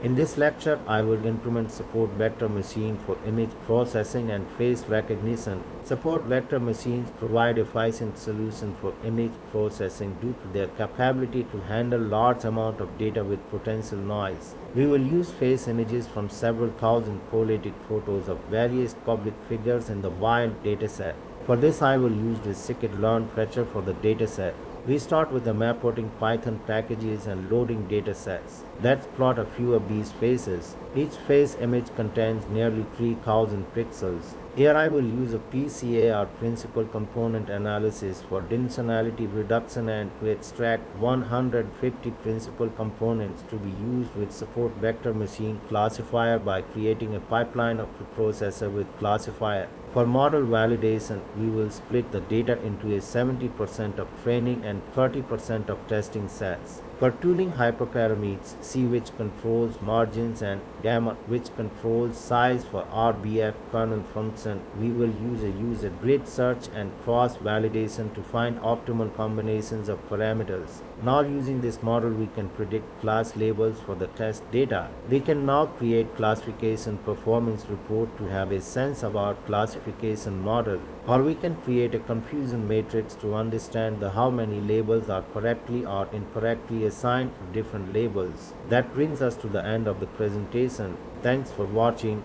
In this lecture, I will implement support vector machine for image processing and face recognition. Support vector machines provide efficient solution for image processing due to their capability to handle large amount of data with potential noise. We will use face images from several thousand collated photos of various public figures in the wild dataset. For this, I will use the scikit-learn fetcher for the dataset. We start with the map-putting Python packages and loading datasets. Let's plot a few of these faces. Each face image contains nearly 3000 pixels. Here I will use a PCA or principal component analysis for dimensionality reduction and to extract 150 principal components to be used with support vector machine classifier by creating a pipeline of the processor with classifier. For model validation, we will split the data into a 70% of training and 30% of testing sets. For tuning hyperparameters, C which controls margins and gamma which controls size for RBF kernel function, we will use a grid search and cross validation to find optimal combinations of parameters. Now using this model we can predict class labels for the test data. We can now create classification performance report to have a sense about classification model, or we can create a confusion matrix to understand how many labels are correctly or incorrectly assigned to different labels. That brings us to the end of the presentation. Thanks for watching.